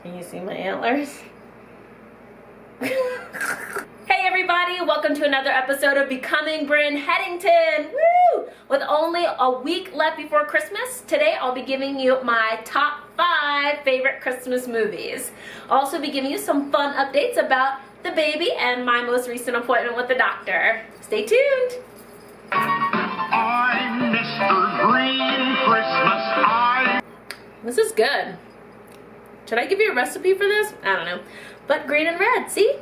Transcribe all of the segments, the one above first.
Can you see my antlers? Hey everybody, welcome to another episode of Becoming Brynn Headington. Woo! With only a week left before Christmas, today I'll be giving you my top 5 favorite Christmas movies. I'll also be giving you some fun updates about the baby and my most recent appointment with the doctor. Stay tuned. I'm Mr. Green Christmas. This is good. Should I give you a recipe for this? I don't know. But green and red, see?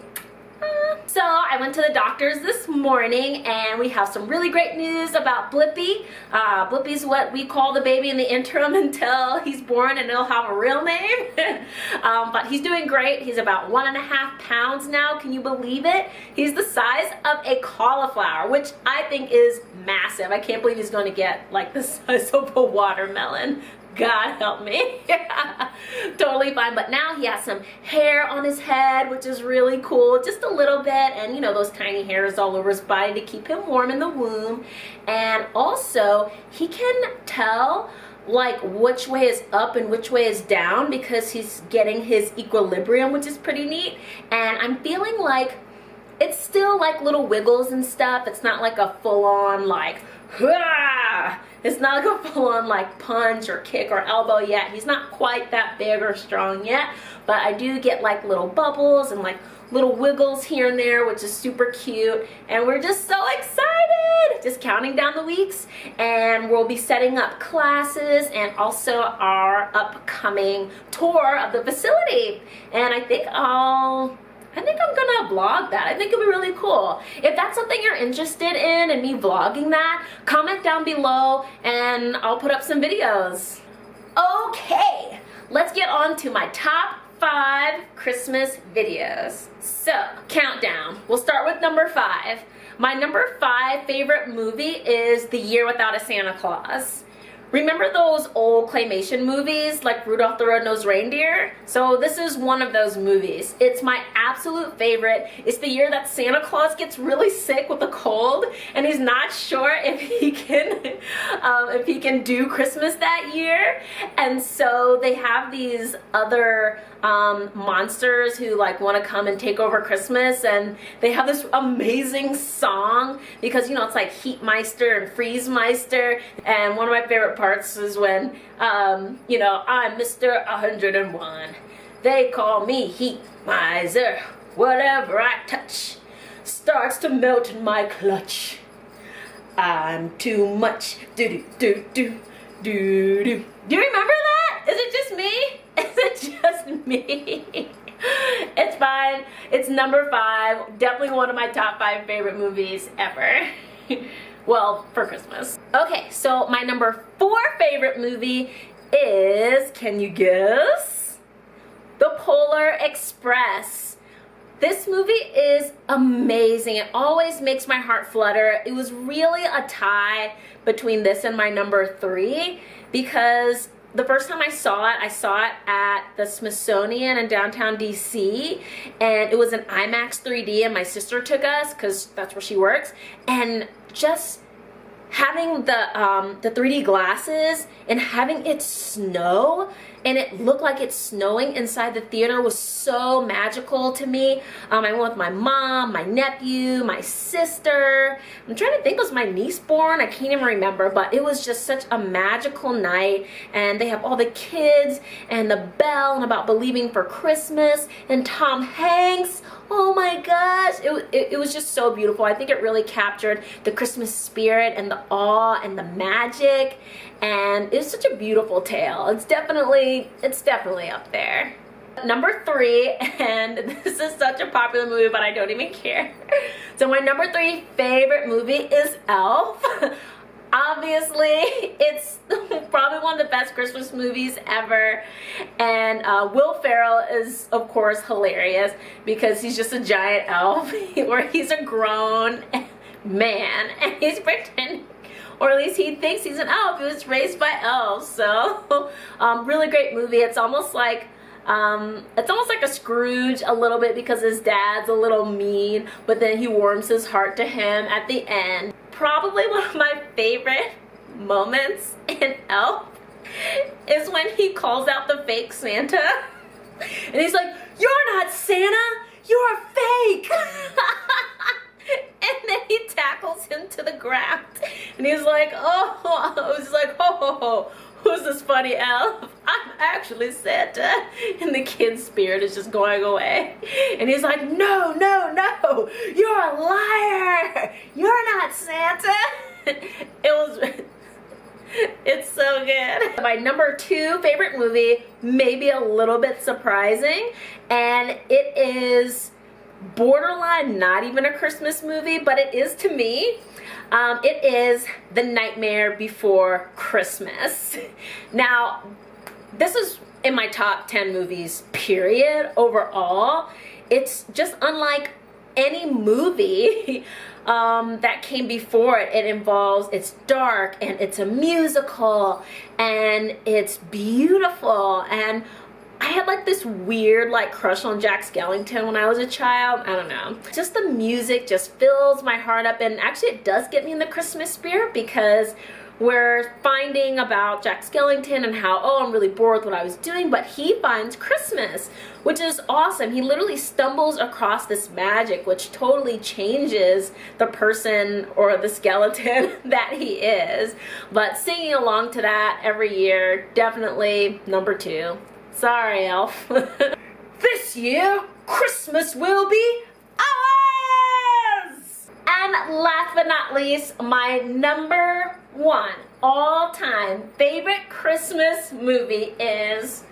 So I went to the doctor's this morning and we have some really great news about Blippi. Blippi's what we call the baby in the interim until he's born and he'll have a real name. But he's doing great. He's about 1.5 pounds now. Can you believe it? He's the size of a cauliflower, which I think is massive. I can't believe he's going to get like the size of a watermelon. God help me. Totally fine. But now he has some hair on his head, which is really cool. Just a little bit. And you know, those tiny hairs all over his body to keep him warm in the womb. And also, he can tell like which way is up and which way is down because he's getting his equilibrium, which is pretty neat. And I'm feeling like it's still like little wiggles and stuff. It's not like a full-on like, Hah! It's not like a full-on like punch or kick or elbow yet. He's not quite that big or strong yet, but I do get like little bubbles and like little wiggles here and there, which is super cute. And we're just so excited, just counting down the weeks, and we'll be setting up classes and also our upcoming tour of the facility. And I think I'm gonna vlog that. I think it'll be really cool. If that's something you're interested in and me vlogging that, comment down below and I'll put up some videos. Okay, let's get on to my top 5 Christmas videos. So, countdown. We'll start with number 5. My number 5 favorite movie is The Year Without a Santa Claus. Remember those old claymation movies like Rudolph the Red-Nosed Reindeer? So this is one of those movies. It's my absolute favorite. It's the year that Santa Claus gets really sick with a cold and he's not sure if he can do Christmas that year. And so they have these other monsters who like want to come and take over Christmas, and they have this amazing song because, you know, it's like Heatmeister and Freezemeister. And one of my favorite parts is when, you know, I'm Mr. 101. They call me Heat Miser. Whatever I touch starts to melt in my clutch. I'm too much. Do do do do do do. Do you remember that? Is it just me? Is it just me? It's fine. It's number 5. Definitely one of my top 5 favorite movies ever. Well, for Christmas. Okay, so my number 4 favorite movie is, can you guess? The Polar Express. This movie is amazing. It always makes my heart flutter. It was really a tie between this and my number 3 because the first time I saw it at the Smithsonian in downtown DC, and it was an IMAX 3D, and my sister took us because that's where she works, and just having the 3D glasses and having it snow and it looked like it's snowing inside the theater was so magical to me. I went with my mom, my nephew, my sister. I'm trying to think, was my niece born? I can't even remember, but it was just such a magical night. And they have all the kids and the bell and about believing for Christmas and Tom Hanks. Oh my gosh, it was just so beautiful. I think it really captured the Christmas spirit and the awe and the magic, and it's such a beautiful tale. It's definitely up there. Number 3, and this is such a popular movie, but I don't even care. So my number 3 favorite movie is Elf. Obviously, it's probably one of the best Christmas movies ever, and Will Ferrell is, of course, hilarious because he's just a giant elf, where he's a grown man, and he's pretending, or at least he thinks he's an elf. He was raised by elves, so really great movie. It's almost like a Scrooge a little bit because his dad's a little mean, but then he warms his heart to him at the end. Probably one of my favorite moments in Elf is when he calls out the fake Santa And he's like, "You're not Santa, you're fake." And then he tackles him to the ground. And he's like, "Oh," I was like, "Ho, ho, ho. Who's this funny elf? I'm actually Santa." And the kid's spirit is just going away. And he's like, "No, no, no. You're a liar. You're not Santa." It's so good. My number 2 favorite movie, maybe a little bit surprising, and it is borderline not even a Christmas movie, but it is to me. It is The Nightmare Before Christmas. Now, this is in my top 10 movies, period, overall. It's just unlike any movie that came before it. It involves, it's dark, and it's a musical, and it's beautiful, and I had like this weird like crush on Jack Skellington when I was a child. I don't know. Just the music just fills my heart up, and actually it does get me in the Christmas spirit because we're finding about Jack Skellington and how, oh, I'm really bored with what I was doing, but he finds Christmas, which is awesome. He literally stumbles across this magic which totally changes the person or the skeleton that he is. But singing along to that every year, definitely number 2. Sorry, Elf. This year, Christmas will be ours! And last but not least, my number 1 all-time favorite Christmas movie is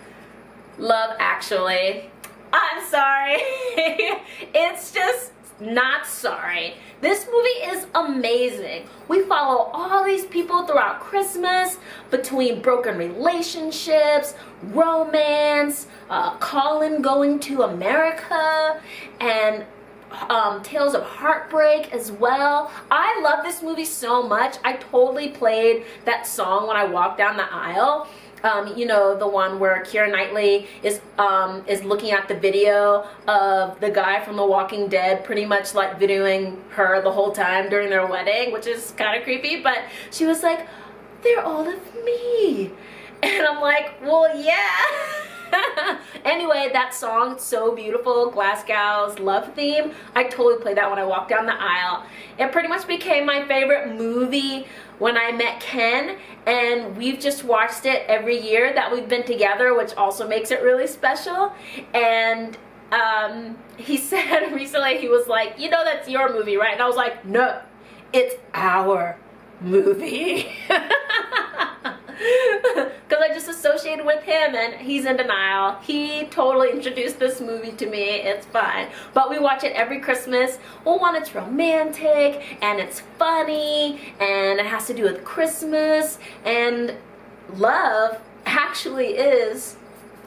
Love Actually. I'm sorry. It's just not sorry. This movie is amazing. We follow all these people throughout Christmas, between broken relationships, romance, Colin going to America, and tales of heartbreak as well. I love this movie so much. I totally played that song when I walked down the aisle. You know, the one where Keira Knightley is looking at the video of the guy from The Walking Dead pretty much like videoing her the whole time during their wedding, which is kind of creepy, but she was like, "They're all of me." And I'm like, well, yeah. Anyway, that song, so beautiful, Glasgow's love theme. I totally played that when I walked down the aisle. It pretty much became my favorite movie when I met Ken, and we've just watched it every year that we've been together, which also makes it really special. And he said recently, he was like, "You know that's your movie, right?" And I was like, "No, it's our movie." Because I just associated with him, and he's in denial. He totally introduced this movie to me. It's fine. But we watch it every Christmas. Well, one, it's romantic, and it's funny, and it has to do with Christmas, and love actually is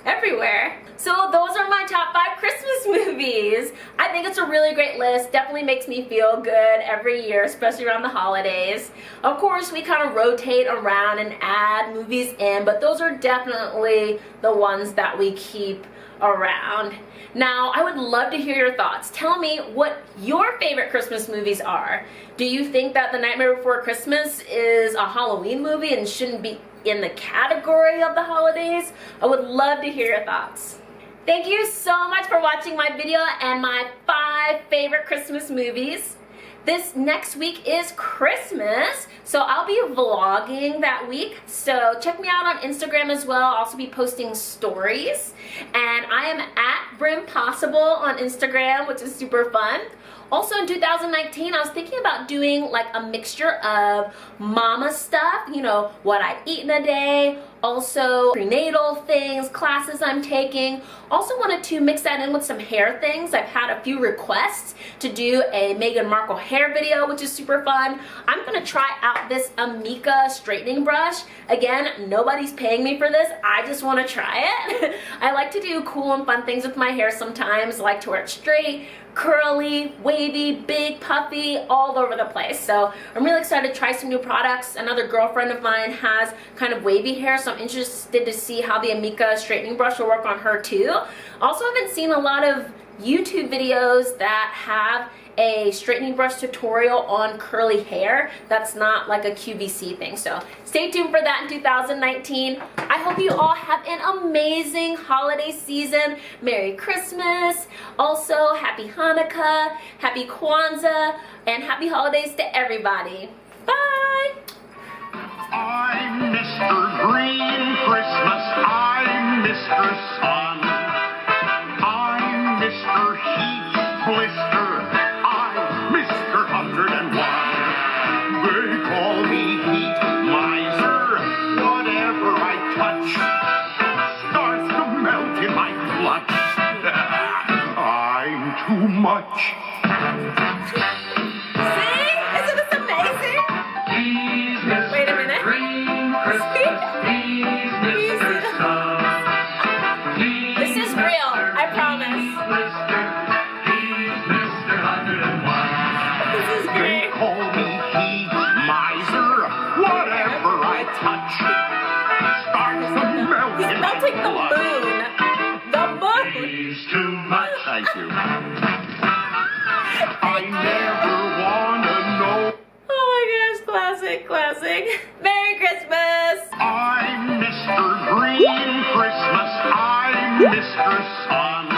everywhere. So those are my top 5 Christmas movies. I think it's a really great list. Definitely makes me feel good every year, especially around the holidays. Of course, we kind of rotate around and add movies in, but those are definitely the ones that we keep around. Now, I would love to hear your thoughts. Tell me what your favorite Christmas movies are. Do you think that The Nightmare Before Christmas is a Halloween movie and shouldn't be in the category of the holidays? I would love to hear your thoughts. Thank you so much for watching my video and my 5 favorite Christmas movies. This next week is Christmas, so I'll be vlogging that week. So check me out on Instagram as well. I'll also be posting stories. And I am at Brynn Possible on Instagram, which is super fun. Also in 2019, I was thinking about doing like a mixture of mama stuff, you know, what I eat in a day, also prenatal things, classes I'm taking. Also wanted to mix that in with some hair things. I've had a few requests to do a Meghan Markle hair video, which is super fun. I'm gonna try out this Amika straightening brush. Again, nobody's paying me for this. I just wanna try it. I like to do cool and fun things with my hair sometimes. I like to wear it straight, curly, wavy, big, puffy, all over the place. So I'm really excited to try some new products. Another girlfriend of mine has kind of wavy hair, so I'm interested to see how the Amika straightening brush will work on her too. Also, I've been seeing a lot of YouTube videos that have a straightening brush tutorial on curly hair that's not like a QVC thing. So stay tuned for that in 2019. I hope you all have an amazing holiday season. Merry Christmas. Also, Happy Hanukkah, Happy Kwanzaa, and Happy Holidays to everybody. Bye. I'm Mr. Green Christmas. I'm Mr. Sun. I'm Mr. Heat Blister. I'm Mr. 101. They call me Heat Miser. Whatever I touch starts to melt in my clutch. I'm too much. See? Isn't this amazing? Wait a minute. This is real, I promise. This is They great. call me Heat Miser. Whatever I touch starts to melt He's in my melting the blood. moon. The moon. He's too much. Thank you. I never wanna know. Oh my gosh, classic, classic. Merry Christmas. I'm Mr. Green Christmas. I'm Mr. Sun.